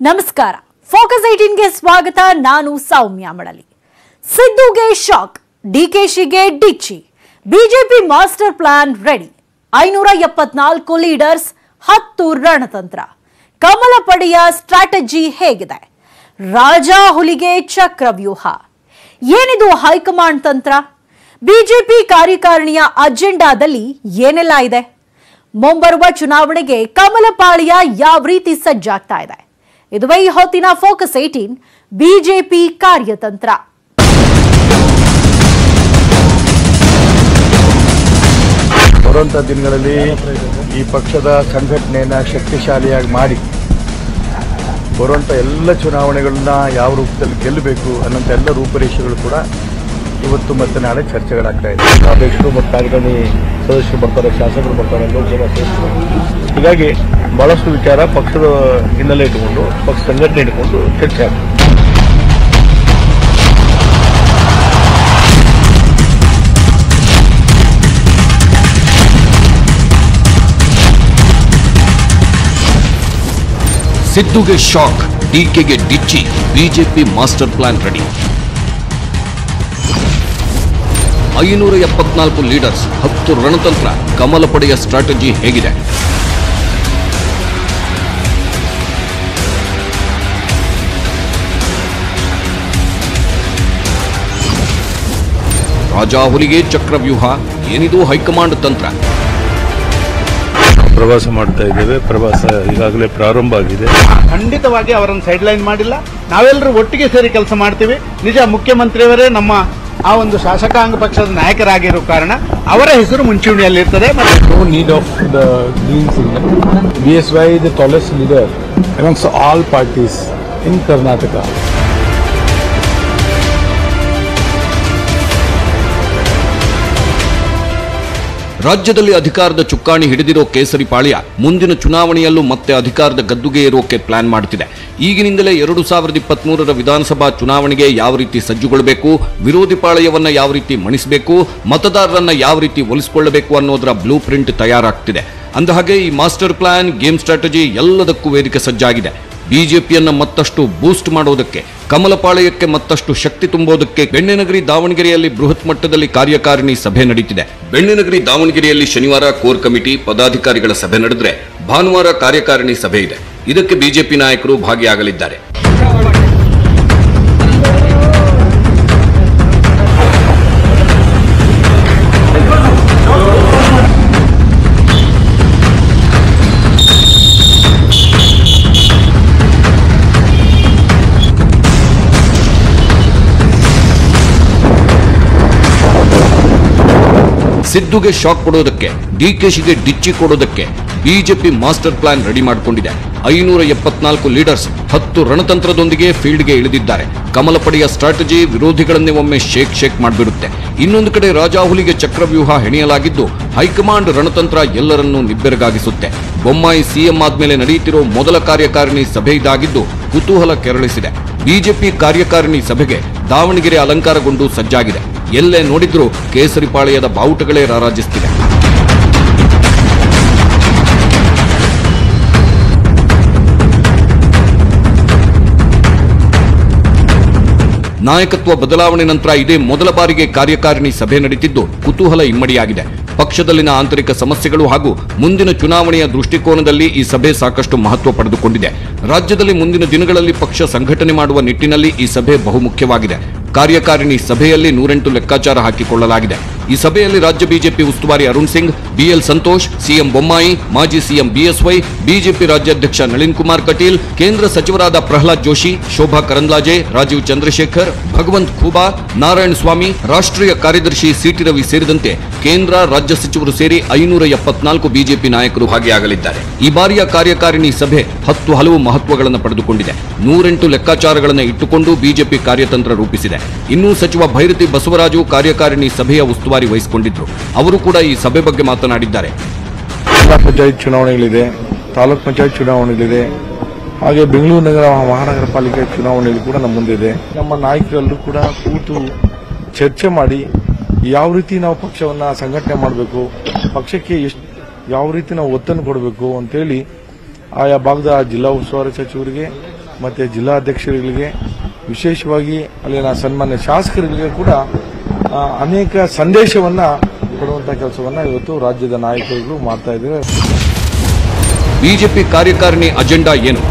ನಮಸ್ಕಾರ ಫೋಕಸ್ 18 ಗೆ ಸ್ವಾಗತ. ನಾನು ಸೌಮ್ಯ ಮಡಲಿ. ಸಿದ್ದುಗೆ ಶಾಕ್, ಡಿಕೆಶಿಗೆ ಡಿಚ್ಚಿ, BJP master plan ready. 574 leaders, 10 ರಣತಂತ್ರ. ಕಮಲ ಪಡೆಯ ಸ್ಟ್ರಾಟಜಿ ಹೇಗಿದೆ? ರಾಜಾ ಹುಲಿಗೆ ಚಕ್ರವ್ಯೂಹ. ಏನಿದು ಹೈಕಮಾಂಡ್ ತಂತ್ರ? ಬಿಜೆಪಿ ಕಾರ್ಯಕಾರಿಣಿಯ ಅಜೆಂಡಾದಲ್ಲಿ ಏನೆಲ್ಲ ಇದೆ? ಮುಂಬರುವ ಚುನಾವಣೆಗೆ ಕಮಲ ಪಾಳ್ಯ ಯಾವ ರೀತಿ ಸಜ್ಜಾಗ್ತಾ ಇದೆ? ಇದುವೇ ಈ ಹೊತ್ತಿನ ಫೋಕಸ್ 18 ಬಿಜೆಪಿ ಕಾರ್ಯತಂತ್ರ. ಬರುವಂಥ ದಿನಗಳಲ್ಲಿ ಈ ಪಕ್ಷದ ಸಂಘಟನೆಯನ್ನು ಶಕ್ತಿಶಾಲಿಯಾಗಿ ಮಾಡಿ ಬರುವಂಥ ಎಲ್ಲ ಚುನಾವಣೆಗಳನ್ನ ಯಾವ ರೂಪದಲ್ಲಿ ಗೆಲ್ಲಬೇಕು ಅನ್ನೋಂಥ ಎಲ್ಲ ರೂಪರೇಷೆಗಳು ಕೂಡ ಇವತ್ತು ಮತ್ತೆ ನಾಳೆ ಚರ್ಚೆಗಳಾಗ್ತಾ ಇದೆ. ಅಧ್ಯಕ್ಷರು ಮತ್ತು ಕಾರ್ಯಕಾರಿಣಿ ಸದಸ್ಯರು ಬರ್ತಾರೆ, ಶಾಸಕರು ಬರ್ತಾರೆ, ಲೋಕಸಭಾ ಸದಸ್ಯರು. ಹೀಗಾಗಿ ಬಹಳಷ್ಟು ವಿಚಾರ ಪಕ್ಷದ ಹಿನ್ನೆಲೆ ಇಟ್ಟುಕೊಂಡು, ಪಕ್ಷ ಸಂಘಟನೆ ಇಟ್ಟುಕೊಂಡು ಚರ್ಚೆ ಆಗ್ತದೆ. ಸಿದ್ದುಗೆ ಶಾಕ್, ಡಿಕೆಗೆ ಡಿಚ್ಚಿ, BJP master plan ready. 574 leaders, 10 ರಣತಂತ್ರ. ಕಮಲ ಪಡೆಯ ಸ್ಟ್ರಾಟಜಿ ಹೇಗಿದೆ? ರಾಜಾ ಹುಲಿಗೆ ಚಕ್ರವ್ಯೂಹ. ಏನಿದು ಹೈಕಮಾಂಡ್ ತಂತ್ರ? ಪ್ರವಾಸ ಮಾಡ್ತಾ ಇದ್ದೇವೆ. ಪ್ರವಾಸ ಈಗಾಗಲೇ ಪ್ರಾರಂಭ ಆಗಿದೆ. ಖಂಡಿತವಾಗಿ ಅವರನ್ನು ಸೈಡ್ ಲೈನ್ ಮಾಡಿಲ್ಲ. ನಾವೆಲ್ಲರೂ ಒಟ್ಟಿಗೆ ಸೇರಿ ಕೆಲಸ ಮಾಡ್ತೀವಿ. ನಿಜ, ಮುಖ್ಯಮಂತ್ರಿಯವರೇ ನಮ್ಮ ಆ ಒಂದು ಶಾಸಕಾಂಗ ಪಕ್ಷದ ನಾಯಕರಾಗಿರೋ ಕಾರಣ ಅವರ ಹೆಸರು ಮುಂಚೂಣಿಯಲ್ಲಿರ್ತದೆ. No need of the green signal. BSY is the tallest leader amongst all parties in Karnataka. ರಾಜ್ಯದಲ್ಲಿ ಅಧಿಕಾರದ ಚುಕ್ಕಾಣಿ ಹಿಡಿದಿರೋ ಕೇಸರಿ ಪಾಳ್ಯ ಮುಂದಿನ ಚುನಾವಣೆಯಲ್ಲೂ ಮತ್ತೆ ಅಧಿಕಾರದ ಗದ್ದುಗೆ ಏರೋಕೆ ಪ್ಲಾನ್ ಮಾಡುತ್ತಿದೆ. ಈಗಿನಿಂದಲೇ 2023ರ ವಿಧಾನಸಭಾ ಚುನಾವಣೆಗೆ ಯಾವ ರೀತಿ ಸಜ್ಜುಗೊಳ್ಳಬೇಕು, ವಿರೋಧಿ ಪಾಳ್ಯವನ್ನ ಯಾವ ರೀತಿ ಮಣಿಸಬೇಕು, ಮತದಾರರನ್ನ ಯಾವ ರೀತಿ ಒಲಿಸಿಕೊಳ್ಳಬೇಕು ಅನ್ನೋದರ ಬ್ಲೂ ಪ್ರಿಂಟ್ ತಯಾರಾಗ್ತಿದೆ. ಅಂದಹಾಗೆ ಈ ಮಾಸ್ಟರ್ ಪ್ಲಾನ್, ಗೇಮ್ ಸ್ಟ್ರಾಟಜಿ ಎಲ್ಲದಕ್ಕೂ ವೇದಿಕೆ ಸಜ್ಜಾಗಿದೆ. ಬಿಜೆಪಿಯನ್ನ ಮತ್ತಷ್ಟು ಬೂಸ್ಟ್ ಮಾಡೋದಕ್ಕೆ, ಕಮಲಪಾಳ್ಯಕ್ಕೆ ಮತ್ತಷ್ಟು ಶಕ್ತಿ ತುಂಬೋದಕ್ಕೆ ಬೆಣ್ಣೆನಗರಿ ದಾವಣಗೆರೆಯಲ್ಲಿ ಬೃಹತ್ ಮಟ್ಟದಲ್ಲಿ ಕಾರ್ಯಕಾರಿಣಿ ಸಭೆ ನಡೆಯುತ್ತಿದೆ. ಬೆಣ್ಣೆನಗರಿ ದಾವಣಗೆರೆಯಲ್ಲಿ ಶನಿವಾರ ಕೋರ್ ಕಮಿಟಿ ಪದಾಧಿಕಾರಿಗಳ ಸಭೆ ನಡೆದರೆ ಭಾನುವಾರ ಕಾರ್ಯಕಾರಿಣಿ ಸಭೆ ಇದೆ. ಇದಕ್ಕೆ ಬಿಜೆಪಿ ನಾಯಕರು ಭಾಗಿಯಾಗಲಿದ್ದಾರೆ. ಸಿದ್ದುಗೆ ಶಾಕ್ ಕೊಡೋದಕ್ಕೆ, ಡಿಕೆಶಿಗೆ ಡಿಚ್ಚಿ ಕೊಡೋದಕ್ಕೆ ಬಿಜೆಪಿ ಮಾಸ್ಟರ್ ಪ್ಲಾನ್ ರೆಡಿ ಮಾಡಿಕೊಂಡಿದೆ. 574 ಲೀಡರ್ಸ್, 10 ರಣತಂತ್ರದೊಂದಿಗೆ ಫೀಲ್ಡ್ಗೆ ಇಳಿದಿದ್ದಾರೆ. ಕಮಲ ಪಡೆಯ ಸ್ಟ್ರಾಟಜಿ ವಿರೋಧಿಗಳನ್ನೇ ಒಮ್ಮೆ ಶೇಕ್ ಮಾಡಿಬಿಡುತ್ತೆ. ಇನ್ನೊಂದು ಕಡೆ ರಾಜಾಹುಲಿಗೆ ಚಕ್ರವ್ಯೂಹ ಹೆಣೆಯಲಾಗಿದ್ದು, ಹೈಕಮಾಂಡ್ ರಣತಂತ್ರ ಎಲ್ಲರನ್ನೂ ನಿಬ್ಬೆರಗಾಗಿಸುತ್ತೆ. ಬೊಮ್ಮಾಯಿ ಸಿಎಂ ಆದ್ಮೇಲೆ ನಡೆಯುತ್ತಿರೋ ಮೊದಲ ಕಾರ್ಯಕಾರಿಣಿ ಸಭೆ ಇದಾಗಿದ್ದು ಕುತೂಹಲ ಕೆರಳಿಸಿದೆ. ಬಿಜೆಪಿ ಕಾರ್ಯಕಾರಿಣಿ ಸಭೆಗೆ ದಾವಣಗೆರೆ ಅಲಂಕಾರಗೊಂಡು ಸಜ್ಜಾಗಿದೆ. ಎಲ್ಲೇ ನೋಡಿದ್ರೂ ಕೇಸರಿ ಪಾಳ್ಯದ ಬಾವುಟಗಳೇ ರಾರಾಜಿಸುತ್ತಿದೆ. ನಾಯಕತ್ವ ಬದಲಾವಣೆ ನಂತರ ಇದೇ ಮೊದಲ ಬಾರಿಗೆ ಕಾರ್ಯಕಾರಿಣಿ ಸಭೆ ನಡೆದಿದ್ದು ಕುತೂಹಲ ಇಮ್ಮಡಿಯಾಗಿದೆ. ಪಕ್ಷದಲ್ಲಿನ ಆಂತರಿಕ ಸಮಸ್ಯೆಗಳು ಹಾಗೂ ಮುಂದಿನ ಚುನಾವಣೆಯ ದೃಷ್ಟಿಕೋನದಲ್ಲಿ ಈ ಸಭೆ ಸಾಕಷ್ಟು ಮಹತ್ವ ಪಡೆದುಕೊಂಡಿದೆ. ರಾಜ್ಯದಲ್ಲಿ ಮುಂದಿನ ದಿನಗಳಲ್ಲಿ ಪಕ್ಷ ಸಂಘಟನೆ ಮಾಡುವ ನಿಟ್ಟಿನಲ್ಲಿ ಈ ಸಭೆ ಬಹುಮುಖ್ಯವಾಗಿದೆ. ಕಾರ್ಯಕಾರಿಣಿ ಸಭೆಯಲ್ಲಿ 108 ಲೆಕ್ಕಾಚಾರ ಹಾಕಿಕೊಳ್ಳಲಾಗಿದೆ. ಈ ಸಭೆಯಲ್ಲಿ ರಾಜ್ಯ ಬಿಜೆಪಿ ಉಸ್ತುವಾರಿ ಅರುಣ್ ಸಿಂಗ್, ಬಿಎಲ್ ಸಂತೋಷ್, ಸಿಎಂ ಬೊಮ್ಮಾಯಿ, ಮಾಜಿ ಸಿಎಂ ಬಿಎಸ್ವೈ, ಬಿಜೆಪಿ ರಾಜ್ಯಾಧ್ಯಕ್ಷ ನಳಿನ್ ಕುಮಾರ್ ಕಟೀಲ್, ಕೇಂದ್ರ ಸಚಿವರಾದ ಪ್ರಹ್ಲಾದ್ ಜೋಶಿ, ಶೋಭಾ ಕರಂದ್ಲಾಜೆ, ರಾಜೀವ್ ಚಂದ್ರಶೇಖರ್, ಭಗವಂತ್ ಖೂಬಾ, ನಾರಾಯಣ ಸ್ವಾಮಿ, ರಾಷ್ಟ್ರೀಯ ಕಾರ್ಯದರ್ಶಿ ಸಿಟಿ ರವಿ ಸೇರಿದಂತೆ ಕೇಂದ್ರ, ರಾಜ್ಯ ಸಚಿವರು ಸೇರಿ 574 ಬಿಜೆಪಿ ನಾಯಕರು ಭಾಗಿಯಾಗಲಿದ್ದಾರೆ. ಈ ಬಾರಿಯ ಕಾರ್ಯಕಾರಿಣಿ ಸಭೆ 10 ಹಲವು ಮಹತ್ವಗಳನ್ನು ಪಡೆದುಕೊಂಡಿದೆ. 108 ಲೆಕ್ಕಾಚಾರಗಳನ್ನು ಇಟ್ಟುಕೊಂಡು ಬಿಜೆಪಿ ಕಾರ್ಯತಂತ್ರ ರೂಪಿಸಿದೆ. ಇನ್ನೂ ಸಚಿವ ಭೈರತಿ ಬಸವರಾಜು ಕಾರ್ಯಕಾರಿಣಿ ಸಭೆಯ ಉಸ್ತುವಾರಿ ವಹಿಸಿಕೊಂಡಿದ್ರು. ಅವರು ಕೂಡ ಈ ಸಭೆ ಬಗ್ಗೆ ಮಾತನಾಡಿದ್ದಾರೆ. ಜಿಲ್ಲಾ ಪಂಚಾಯತ್ ಚುನಾವಣೆಗಳಿದೆ, ತಾಲೂಕ್ ಪಂಚಾಯತ್ ಚುನಾವಣೆಗಳಿದೆ, ಹಾಗೆ ಬೆಂಗಳೂರು ನಗರ ಮಹಾನಗರ ಪಾಲಿಕೆ ಚುನಾವಣೆಗಳು ಕೂಡ ನಮ್ಮ ಮುಂದಿದೆ. ನಮ್ಮ ನಾಯಕರೆಲ್ಲರೂ ಕೂಡ ಕೂತು ಚರ್ಚೆ ಮಾಡಿ ಯಾವ ರೀತಿ ನಾವು ಪಕ್ಷವನ್ನ ಸಂಘಟನೆ ಮಾಡಬೇಕು, ಪಕ್ಷಕ್ಕೆ ಯಾವ ರೀತಿ ನಾವು ಒತ್ತನ್ನು ಕೊಡಬೇಕು ಅಂತೇಳಿ ಆಯಾ ಭಾಗದ ಜಿಲ್ಲಾ ಉಸ್ತುವಾರಿ ಸಚಿವರಿಗೆ ಮತ್ತು ಜಿಲ್ಲಾಧ್ಯಕ್ಷರುಗಳಿಗೆ, ವಿಶೇಷವಾಗಿ ಅಲ್ಲಿನ ಸನ್ಮಾನ್ಯ ಶಾಸಕರಿಗೆ ಕೂಡ ಅನೇಕ ಸಂದೇಶವನ್ನು ಕೊಡುವಂಥ ಕೆಲಸವನ್ನು ಇವತ್ತು ರಾಜ್ಯದ ನಾಯಕರುಗಳು ಮಾಡ್ತಾ ಇದ್ದಾರೆ. ಬಿಜೆಪಿ ಕಾರ್ಯಕಾರಿಣಿ ಅಜೆಂಡಾ ಏನು?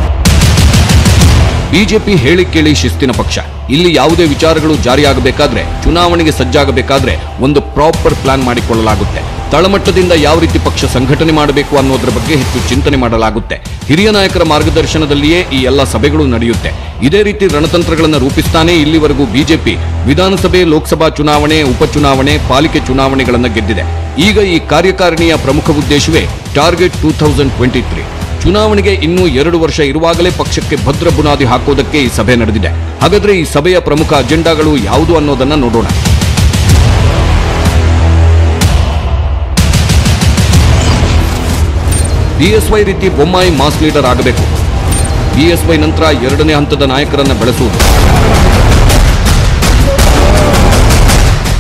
ಬಿಜೆಪಿ ಹೇಳಿ ಕೇಳಿ ಶಿಸ್ತಿನ ಪಕ್ಷ. ಇಲ್ಲಿ ಯಾವುದೇ ವಿಚಾರಗಳು ಜಾರಿಯಾಗಬೇಕಾದ್ರೆ, ಚುನಾವಣೆಗೆ ಸಜ್ಜಾಗಬೇಕಾದ್ರೆ ಒಂದು ಪ್ರಾಪರ್ ಪ್ಲಾನ್ ಮಾಡಿಕೊಳ್ಳಲಾಗುತ್ತೆ. ತಳಮಟ್ಟದಿಂದ ಯಾವ ರೀತಿ ಪಕ್ಷ ಸಂಘಟನೆ ಮಾಡಬೇಕು ಅನ್ನೋದರ ಬಗ್ಗೆ ಹೆಚ್ಚು ಚಿಂತನೆ ಮಾಡಲಾಗುತ್ತೆ. ಹಿರಿಯ ನಾಯಕರ ಮಾರ್ಗದರ್ಶನದಲ್ಲಿಯೇ ಈ ಎಲ್ಲ ಸಭೆಗಳು ನಡೆಯುತ್ತೆ. ಇದೇ ರೀತಿ ರಣತಂತ್ರಗಳನ್ನು ರೂಪಿಸ್ತಾನೆ ಇಲ್ಲಿವರೆಗೂ ಬಿಜೆಪಿ ವಿಧಾನಸಭೆ, ಲೋಕಸಭಾ ಚುನಾವಣೆ, ಉಪಚುನಾವಣೆ, ಪಾಲಿಕೆ ಚುನಾವಣೆಗಳನ್ನು ಗೆದ್ದಿದೆ. ಈಗ ಈ ಕಾರ್ಯಕಾರಿಣಿಯ ಪ್ರಮುಖ ಉದ್ದೇಶವೇ ಟಾರ್ಗೆಟ್ 2023. ಚುನಾವಣೆಗೆ ಇನ್ನೂ 2 ವರ್ಷ ಇರುವಾಗಲೇ ಪಕ್ಷಕ್ಕೆ ಭದ್ರ ಬುನಾದಿ ಹಾಕೋದಕ್ಕೆ ಈ ಸಭೆ ನಡೆದಿದೆ. ಹಾಗಾದ್ರೆ ಈ ಸಭೆಯ ಪ್ರಮುಖ ಅಜೆಂಡಾಗಳು ಯಾವುದು ಅನ್ನೋದನ್ನ ನೋಡೋಣ. ಬಿಎಸ್ವೈ ರೀತಿ ಬೊಮ್ಮಾಯಿ ಮಾಸ್ ಲೀಡರ್ ಆಗಬೇಕು. ಬಿಎಸ್ವೈ ನಂತರ 2ನೇ ಹಂತದ ನಾಯಕರನ್ನ ಬೆಳೆಸುವುದು.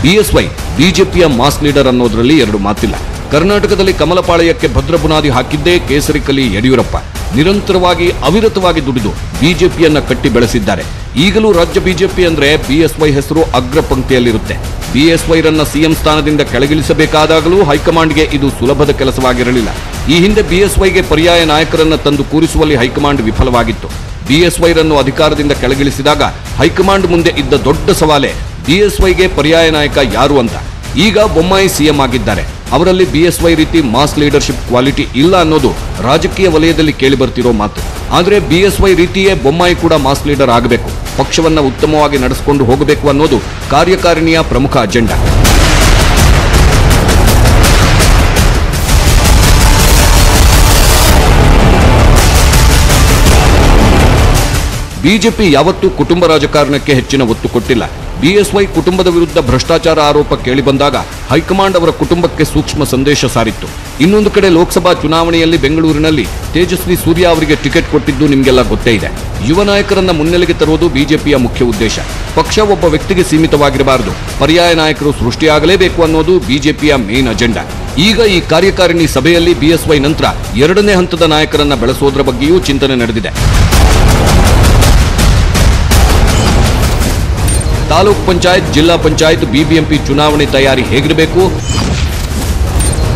ಬಿಎಸ್ವೈ ಬಿಜೆಪಿಯ ಮಾಸ್ ಲೀಡರ್ ಅನ್ನೋದ್ರಲ್ಲಿ 2 ಮಾತಿಲ್ಲ. ಕರ್ನಾಟಕದಲ್ಲಿ ಕಮಲಪಾಳ್ಯಕ್ಕೆ ಭದ್ರ ಬುನಾದಿ ಹಾಕಿದ್ದೇ ಕೇಸರಿ ಕಲಿ ಯಡಿಯೂರಪ್ಪ. ನಿರಂತರವಾಗಿ ಅವಿರತವಾಗಿ ದುಡಿದು ಬಿಜೆಪಿಯನ್ನ ಕಟ್ಟಿ ಬೆಳೆಸಿದ್ದಾರೆ. ಈಗಲೂ ರಾಜ್ಯ ಬಿಜೆಪಿ ಅಂದ್ರೆ ಬಿಎಸ್ವೈ ಹೆಸರು ಅಗ್ರ ಪಂಕ್ತಿಯಲ್ಲಿರುತ್ತೆ. ಬಿಎಸ್ವೈರನ್ನ ಸಿಎಂ ಸ್ಥಾನದಿಂದ ಕೆಳಗಿಳಿಸಬೇಕಾದಾಗಲೂ ಹೈಕಮಾಂಡ್ಗೆ ಇದು ಸುಲಭದ ಕೆಲಸವಾಗಿರಲಿಲ್ಲ. ಈ ಹಿಂದೆ ಬಿಎಸ್ವೈಗೆ ಪರ್ಯಾಯ ನಾಯಕರನ್ನ ತಂದು ಕೂರಿಸುವಲ್ಲಿ ಹೈಕಮಾಂಡ್ ವಿಫಲವಾಗಿತ್ತು. ಬಿಎಸ್ವೈರನ್ನು ಅಧಿಕಾರದಿಂದ ಕೆಳಗಿಳಿಸಿದಾಗ ಹೈಕಮಾಂಡ್ ಮುಂದೆ ಇದ್ದ ದೊಡ್ಡ ಸವಾಲೆ ಬಿಎಸ್ವೈಗೆ ಪರ್ಯಾಯ ನಾಯಕ ಯಾರು ಅಂತ. ಈಗ ಬೊಮ್ಮಾಯಿ ಸಿಎಂ ಆಗಿದ್ದಾರೆ. ಅವರಲ್ಲಿ ಬಿಎಸ್ವೈ ರೀತಿ ಮಾಸ್ ಲೀಡರ್ಶಿಪ್ ಕ್ವಾಲಿಟಿ ಇಲ್ಲ ಅನ್ನೋದು ರಾಜಕೀಯ ವಲಯದಲ್ಲಿ ಕೇಳಿಬರ್ತಿರೋ ಮಾತು. ಆದರೆ ಬಿಎಸ್ವೈ ರೀತಿಯೇ ಬೊಮ್ಮಾಯಿ ಕೂಡ ಮಾಸ್ ಲೀಡರ್ ಆಗಬೇಕು, ಪಕ್ಷವನ್ನ ಉತ್ತಮವಾಗಿ ನಡೆಸಿಕೊಂಡು ಹೋಗಬೇಕು ಅನ್ನೋದು ಕಾರ್ಯಕಾರಿಣಿಯ ಪ್ರಮುಖ ಅಜೆಂಡಾ. ಬಿಜೆಪಿ ಯಾವತ್ತೂ ಕುಟುಂಬ ರಾಜಕಾರಣಕ್ಕೆ ಹೆಚ್ಚಿನ ಒತ್ತು ಕೊಟ್ಟಿಲ್ಲ. ಬಿಎಸ್ವೈ ಕುಟುಂಬದ ವಿರುದ್ಧ ಭ್ರಷ್ಟಾಚಾರ ಆರೋಪ ಕೇಳಿಬಂದಾಗ ಹೈಕಮಾಂಡ್ ಅವರ ಕುಟುಂಬಕ್ಕೆ ಸೂಕ್ಷ್ಮ ಸಂದೇಶ ಸಾರಿತ್ತು. ಇನ್ನೊಂದು ಕಡೆ ಲೋಕಸಭಾ ಚುನಾವಣೆಯಲ್ಲಿ ಬೆಂಗಳೂರಿನಲ್ಲಿ ತೇಜಸ್ವಿ ಸೂರ್ಯ ಅವರಿಗೆ ಟಿಕೆಟ್ ಕೊಟ್ಟಿದ್ದು ನಿಮಗೆಲ್ಲ ಗೊತ್ತೇ ಇದೆ. ಯುವ ನಾಯಕರನ್ನ ಮುನ್ನೆಲೆಗೆ ತರುವುದು ಬಿಜೆಪಿಯ ಮುಖ್ಯ ಉದ್ದೇಶ. ಪಕ್ಷ ಒಬ್ಬ ವ್ಯಕ್ತಿಗೆ ಸೀಮಿತವಾಗಿರಬಾರದು, ಪರ್ಯಾಯ ನಾಯಕರು ಸೃಷ್ಟಿಯಾಗಲೇಬೇಕು ಅನ್ನೋದು ಬಿಜೆಪಿಯ ಮೇನ್ ಅಜೆಂಡಾ. ಈಗ ಈ ಕಾರ್ಯಕಾರಿಣಿ ಸಭೆಯಲ್ಲಿ ಬಿಎಸ್ವೈ ನಂತರ 2ನೇ ಹಂತದ ನಾಯಕರನ್ನ ಬೆಳೆಸೋದ್ರ ಬಗ್ಗೆಯೂ ಚಿಂತನೆ ನಡೆದಿದೆ. ತಾಲೂಕ್ ಪಂಚಾಯತ್, ಜಿಲ್ಲಾ ಪಂಚಾಯತ್, ಬಿಬಿಎಂಪಿ ಚುನಾವಣೆ ತಯಾರಿ ಹೇಗಿರಬೇಕು?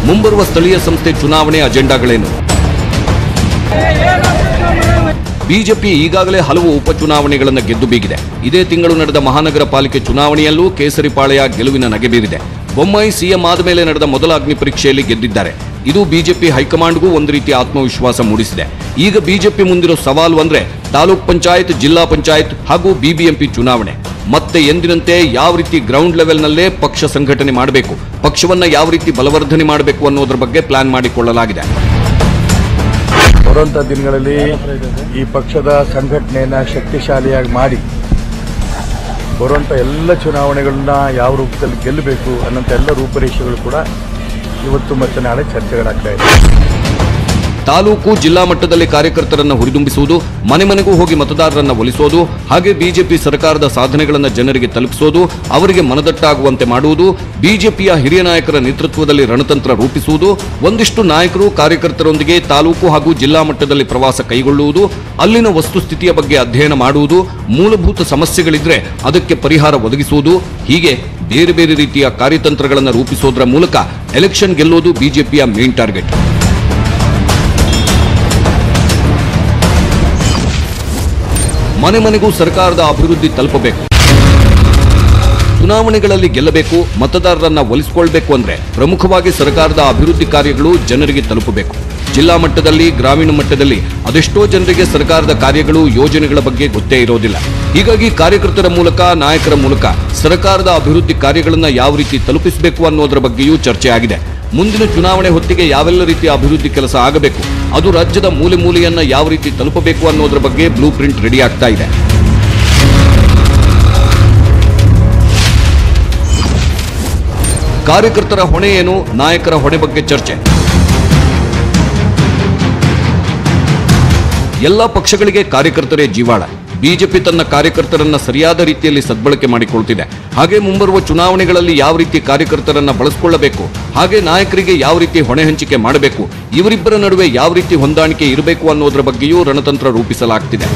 ಮುಂಬರುವ ಸ್ಥಳೀಯ ಸಂಸ್ಥೆ ಚುನಾವಣೆ ಅಜೆಂಡಾಗಳೇನು? ಬಿಜೆಪಿ ಈಗಾಗಲೇ ಹಲವು ಉಪಚುನಾವಣೆಗಳನ್ನು ಗೆದ್ದು ಬೀಗಿದೆ. ಇದೇ ತಿಂಗಳು ನಡೆದ ಮಹಾನಗರ ಪಾಲಿಕೆ ಚುನಾವಣೆಯಲ್ಲೂ ಕೇಸರಿಪಾಳ್ಯ ಗೆಲುವಿನ ನಗೆ ಬೀರಿದೆ. ಬೊಮ್ಮಾಯಿ ಸಿಎಂ ಆದ ಮೇಲೆ ನಡೆದ ಮೊದಲ ಅಗ್ನಿ ಪರೀಕ್ಷೆಯಲ್ಲಿ ಗೆದ್ದಿದ್ದಾರೆ. ಇದು ಬಿಜೆಪಿ ಹೈಕಮಾಂಡ್ಗೂ ಒಂದು ರೀತಿಯ ಆತ್ಮವಿಶ್ವಾಸ ಮೂಡಿಸಿದೆ. ಈಗ ಬಿಜೆಪಿ ಮುಂದಿರೋ ಸವಾಲು ಅಂದ್ರೆ ತಾಲೂಕ್ ಪಂಚಾಯತ್, ಜಿಲ್ಲಾ ಪಂಚಾಯತ್ ಹಾಗೂ ಬಿಬಿಎಂಪಿ ಚುನಾವಣೆ. ಮತ್ತೆ ಎಂದಿನಂತೆ ಯಾವ ರೀತಿ ಗ್ರೌಂಡ್ ಲೆವೆಲ್ನಲ್ಲೇ ಪಕ್ಷ ಸಂಘಟನೆ ಮಾಡಬೇಕು, ಪಕ್ಷವನ್ನ ಯಾವ ರೀತಿ ಬಲವರ್ಧನೆ ಮಾಡಬೇಕು ಅನ್ನೋದ್ರ ಬಗ್ಗೆ ಪ್ಲಾನ್ ಮಾಡಿಕೊಳ್ಳಲಾಗಿದೆ. ಬರುವಂಥ ದಿನಗಳಲ್ಲಿ ಈ ಪಕ್ಷದ ಸಂಘಟನೆಯನ್ನು ಶಕ್ತಿಶಾಲಿಯಾಗಿ ಮಾಡಿ ಬರುವಂಥ ಎಲ್ಲ ಚುನಾವಣೆಗಳನ್ನ ಯಾವ ರೂಪದಲ್ಲಿ ಗೆಲ್ಲಬೇಕು ಅನ್ನೋಂಥ ಎಲ್ಲ ರೂಪರೇಷೆಗಳು ಕೂಡ ಇವತ್ತು ಮತ್ತೆ ನಾಳೆ ಚರ್ಚೆಗಳಾಗ್ತಾ ಇದೆ. ತಾಲೂಕು, ಜಿಲ್ಲಾ ಮಟ್ಟದಲ್ಲಿ ಕಾರ್ಯಕರ್ತರನ್ನ ಹುರಿದುಂಬಿಸುವುದು, ಮನೆ ಮನೆಗೂ ಹೋಗಿ ಮತದಾರರನ್ನ ಒಲಿಸೋದು, ಹಾಗೆ ಬಿಜೆಪಿ ಸರ್ಕಾರದ ಸಾಧನೆಗಳನ್ನು ಜನರಿಗೆ ತಲುಪಿಸೋದು, ಅವರಿಗೆ ಮನದಟ್ಟಾಗುವಂತೆ ಮಾಡುವುದು, ಬಿಜೆಪಿಯ ಹಿರಿಯ ನಾಯಕರ ನೇತೃತ್ವದಲ್ಲಿ ರಣತಂತ್ರ ರೂಪಿಸುವುದು, ಒಂದಿಷ್ಟು ನಾಯಕರು ಕಾರ್ಯಕರ್ತರೊಂದಿಗೆ ತಾಲೂಕು ಹಾಗೂ ಜಿಲ್ಲಾ ಮಟ್ಟದಲ್ಲಿ ಪ್ರವಾಸ ಕೈಗೊಳ್ಳುವುದು, ಅಲ್ಲಿನ ವಸ್ತುಸ್ಥಿತಿಯ ಬಗ್ಗೆ ಅಧ್ಯಯನ ಮಾಡುವುದು, ಮೂಲಭೂತ ಸಮಸ್ಯೆಗಳಿದ್ರೆ ಅದಕ್ಕೆ ಪರಿಹಾರ ಒದಗಿಸುವುದು, ಹೀಗೆ ಬೇರೆ ಬೇರೆ ರೀತಿಯ ಕಾರ್ಯತಂತ್ರಗಳನ್ನು ರೂಪಿಸೋದ್ರ ಮೂಲಕ ಎಲೆಕ್ಷನ್ ಗೆಲ್ಲೋದು ಬಿಜೆಪಿಯ ಮೇನ್ ಟಾರ್ಗೆಟ್. ಮನೆ ಮನೆಗೂ ಸರ್ಕಾರದ ಅಭಿವೃದ್ಧಿ ತಲುಪಬೇಕು, ಚುನಾವಣೆಗಳಲ್ಲಿ ಗೆಲ್ಲಬೇಕು, ಮತದಾರರನ್ನ ಒಲಿಸಿಕೊಳ್ಳಬೇಕು ಅಂದ್ರೆ ಪ್ರಮುಖವಾಗಿ ಸರ್ಕಾರದ ಅಭಿವೃದ್ಧಿ ಕಾರ್ಯಗಳು ಜನರಿಗೆ ತಲುಪಬೇಕು. ಜಿಲ್ಲಾ ಮಟ್ಟದಲ್ಲಿ, ಗ್ರಾಮೀಣ ಮಟ್ಟದಲ್ಲಿ ಅದೆಷ್ಟೋ ಜನರಿಗೆ ಸರ್ಕಾರದ ಕಾರ್ಯಗಳು, ಯೋಜನೆಗಳ ಬಗ್ಗೆ ಗೊತ್ತೇ ಇರೋದಿಲ್ಲ. ಹೀಗಾಗಿ ಕಾರ್ಯಕರ್ತರ ಮೂಲಕ, ನಾಯಕರ ಮೂಲಕ ಸರ್ಕಾರದ ಅಭಿವೃದ್ಧಿ ಕಾರ್ಯಗಳನ್ನ ಯಾವ ರೀತಿ ತಲುಪಿಸಬೇಕು ಅನ್ನೋದರ ಬಗ್ಗೆಯೂ ಚರ್ಚೆ ಆಗಿದೆ. ಮುಂದಿನ ಚುನಾವಣೆ ಹೊತ್ತಿಗೆ ಯಾವೆಲ್ಲ ರೀತಿಯ ಅಭಿವೃದ್ಧಿ ಕೆಲಸ ಆಗಬೇಕು, ಅದು ರಾಜ್ಯದ ಮೂಲೆ ಮೂಲೆಯನ್ನ ಯಾವ ರೀತಿ ತಲುಪಬೇಕು ಅನ್ನೋದರ ಬಗ್ಗೆ ಬ್ಲೂ ಪ್ರಿಂಟ್ ರೆಡಿ ಆಗ್ತಾ ಇದೆ. ಕಾರ್ಯಕರ್ತರ ಹೊಣೆ ಏನು, ನಾಯಕರ ಹೊಣೆ ಬಗ್ಗೆ ಚರ್ಚೆ. ಎಲ್ಲ ಪಕ್ಷಗಳಿಗೆ ಕಾರ್ಯಕರ್ತರೇ ಜೀವಾಳ. ಬಿಜೆಪಿ ತನ್ನ ಕಾರ್ಯಕರ್ತರನ್ನ ಸರಿಯಾದ ರೀತಿಯಲ್ಲಿ ಸದ್ಬಳಕೆ ಮಾಡಿಕೊಳ್ತಿದೆ. ಹಾಗೆ ಮುಂಬರುವ ಚುನಾವಣೆಗಳಲ್ಲಿ ಯಾವ ರೀತಿ ಕಾರ್ಯಕರ್ತರನ್ನ ಬಳಸಿಕೊಳ್ಳಬೇಕು, ಹಾಗೆ ನಾಯಕರಿಗೆ ಯಾವ ರೀತಿ ಹೊಣೆ ಹಂಚಿಕೆ ಮಾಡಬೇಕು, ಇವರಿಬ್ಬರ ನಡುವೆ ಯಾವ ರೀತಿ ಹೊಂದಾಣಿಕೆ ಇರಬೇಕು ಅನ್ನೋದರ ಬಗ್ಗೆಯೂ ರಣತಂತ್ರ ರೂಪಿಸಲಾಗ್ತಿದೆ.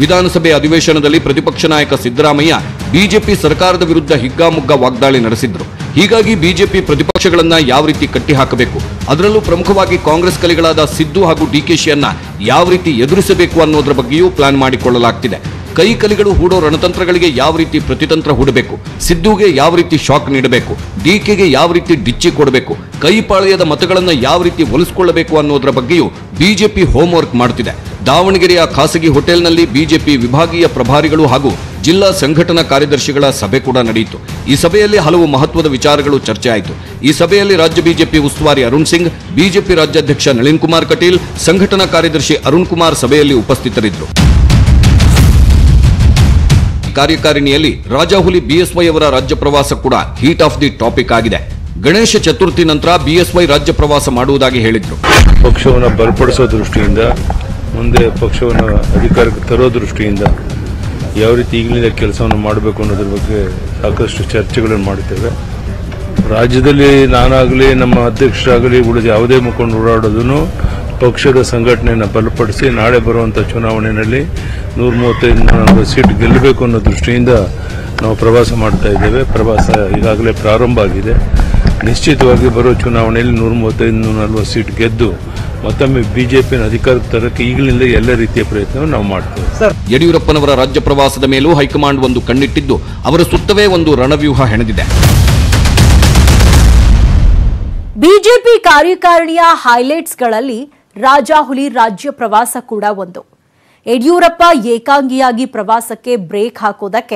ವಿಧಾನಸಭೆ ಅಧಿವೇಶನದಲ್ಲಿ ಪ್ರತಿಪಕ್ಷ ನಾಯಕ ಸಿದ್ದರಾಮಯ್ಯ ಬಿಜೆಪಿ ಸರ್ಕಾರದ ವಿರುದ್ಧ ಹಿಗ್ಗಾಮುಗ್ಗಾ ವಾಗ್ದಾಳಿ ನಡೆಸಿದ್ರು. ಹೀಗಾಗಿ ಬಿಜೆಪಿ ಪ್ರತಿಪಕ್ಷಗಳನ್ನ ಯಾವ ರೀತಿ ಕಟ್ಟಿಹಾಕಬೇಕು, ಅದರಲ್ಲೂ ಪ್ರಮುಖವಾಗಿ ಕಾಂಗ್ರೆಸ್ ಕಲಿಗಳಾದ ಸಿದ್ದು ಹಾಗೂ ಡಿಕೆಶಿಯನ್ನ ಯಾವ ರೀತಿ ಎದುರಿಸಬೇಕು ಅನ್ನೋದರ ಬಗ್ಗೆಯೂ ಪ್ಲಾನ್ ಮಾಡಿಕೊಳ್ಳಲಾಗ್ತಿದೆ. ಕೈ ಕಲಿಗಳು ಹೂಡೋ ರಣತಂತ್ರಗಳಿಗೆ ಯಾವ ರೀತಿ ಪ್ರತಿತಂತ್ರ ಹೂಡಬೇಕು, ಸಿದ್ದುಗೆ ಯಾವ ರೀತಿ ಶಾಕ್ ನೀಡಬೇಕು, ಡಿಕೆಗೆ ಯಾವ ರೀತಿ ಡಿಚ್ಚಿ ಕೊಡಬೇಕು, ಕೈಪಾಳ್ಯದ ಮತಗಳನ್ನ ಯಾವ ರೀತಿ ಒಲಿಸಿಕೊಳ್ಳಬೇಕು ಅನ್ನೋದರ ಬಗ್ಗೆಯೂ ಬಿಜೆಪಿ ಹೋಂವರ್ಕ್ ಮಾಡುತ್ತಿದೆ. ದಾವಣಗೆರೆಯ ಖಾಸಗಿ ಹೋಟೆಲ್ನಲ್ಲಿ ಬಿಜೆಪಿ ವಿಭಾಗೀಯ ಪ್ರಭಾರಿಗಳು ಹಾಗೂ ಜಿಲ್ಲಾ ಸಂಘಟನಾ ಕಾರ್ಯದರ್ಶಿಗಳ ಸಭೆ ಕೂಡ ನಡೆಯಿತು. ಈ ಸಭೆಯಲ್ಲಿ ಹಲವು ಮಹತ್ವದ ವಿಚಾರಗಳು ಚರ್ಚೆ ಆಯಿತು. ಈ ಸಭೆಯಲ್ಲಿ ರಾಜ್ಯ ಬಿಜೆಪಿ ಉಸ್ತುವಾರಿ ಅರುಣ್ ಸಿಂಗ್, ಬಿಜೆಪಿ ರಾಜ್ಯಾಧ್ಯಕ್ಷ ನಳಿನ್ ಕುಮಾರ್ ಕಟೀಲ್, ಸಂಘಟನಾ ಕಾರ್ಯದರ್ಶಿ ಅರುಣ್ ಕುಮಾರ್ ಸಭೆಯಲ್ಲಿ ಉಪಸ್ಥಿತರಿದ್ದರು. ಕಾರ್ಯಕಾರಿಣಿಯಲ್ಲಿ ರಾಜಾಹುಲಿ ಬಿಎಸ್ವೈ ಅವರ ರಾಜ್ಯ ಪ್ರವಾಸ ಕೂಡ ಹೀಟ್ ಆಫ್ ದಿ ಟಾಪಿಕ್ ಆಗಿದೆ. ಗಣೇಶ ಚತುರ್ಥಿ ನಂತರ ಬಿಎಸ್ವೈ ರಾಜ್ಯ ಪ್ರವಾಸ ಮಾಡುವುದಾಗಿ ಹೇಳಿದ್ರು. ಪಕ್ಷವನ್ನು ಬಲಪಡಿಸೋ ದೃಷ್ಟಿಯಿಂದ, ಮುಂದೆ ಪಕ್ಷವನ್ನು ಅಧಿಕಾರಕ್ಕೆ ತರೋ ದೃಷ್ಟಿಯಿಂದ ಯಾವ ರೀತಿ ಈಗಲಿಂದ ಕೆಲಸವನ್ನು ಮಾಡಬೇಕು ಅನ್ನೋದ್ರ ಬಗ್ಗೆ ಸಾಕಷ್ಟು ಚರ್ಚೆಗಳನ್ನು ಮಾಡುತ್ತೇವೆ. ರಾಜ್ಯದಲ್ಲಿ ನಾನಾಗಲಿ ನಮ್ಮ ಅಧ್ಯಕ್ಷರಾಗಲಿ ಉಳಿದ ಯಾವುದೇ ಮುಖಂಡರು ಓಡಾಡೋದನ್ನು ಪಕ್ಷದ ಸಂಘಟನೆಯನ್ನು ಬಲಪಡಿಸಿ ನಾಳೆ ಬರುವಂಥ ಚುನಾವಣೆಯಲ್ಲಿ 135 ಸೀಟ್ ಗೆಲ್ಲಬೇಕು ಅನ್ನೋ ದೃಷ್ಟಿಯಿಂದ ನಾವು ಪ್ರವಾಸ ಮಾಡ್ತಾ ಇದ್ದೇವೆ. ಪ್ರವಾಸ ಈಗಾಗಲೇ ಪ್ರಾರಂಭ ಆಗಿದೆ. ನಿಶ್ಚಿತವಾಗಿ ಬರೋ ಚುನಾವಣೆಯಲ್ಲಿ 135-140 ಸೀಟ್ ಗೆದ್ದು ಮತ್ತೊಮ್ಮೆ ಬಿಜೆಪಿನ ಅಧಿಕಾರಕ್ಕೆ ತರಕ್ಕೆ ಈಗಲಿಂದ ಎಲ್ಲ ರೀತಿಯ ಪ್ರಯತ್ನವನ್ನು ನಾವು ಮಾಡ್ತೇವೆ. ಯಡಿಯೂರಪ್ಪನವರ ರಾಜ್ಯ ಪ್ರವಾಸದ ಮೇಲೂ ಹೈಕಮಾಂಡ್ ಒಂದು ಕಣ್ಣಿಟ್ಟಿದ್ದು ಅವರ ಸುತ್ತವೇ ಒಂದು ರಣವ್ಯೂಹ ಹೆಣೆದಿದೆ. ಬಿಜೆಪಿ ಕಾರ್ಯಕಾರಿಣಿಯ ಹೈಲೈಟ್ಸ್ಗಳಲ್ಲಿ ರಾಜಾಹುಲಿ ರಾಜ್ಯ ಪ್ರವಾಸ ಕೂಡ ಒಂದು. ಯಡಿಯೂರಪ್ಪ ಏಕಾಂಗಿಯಾಗಿ ಪ್ರವಾಸಕ್ಕೆ ಬ್ರೇಕ್ ಹಾಕೋದಕ್ಕೆ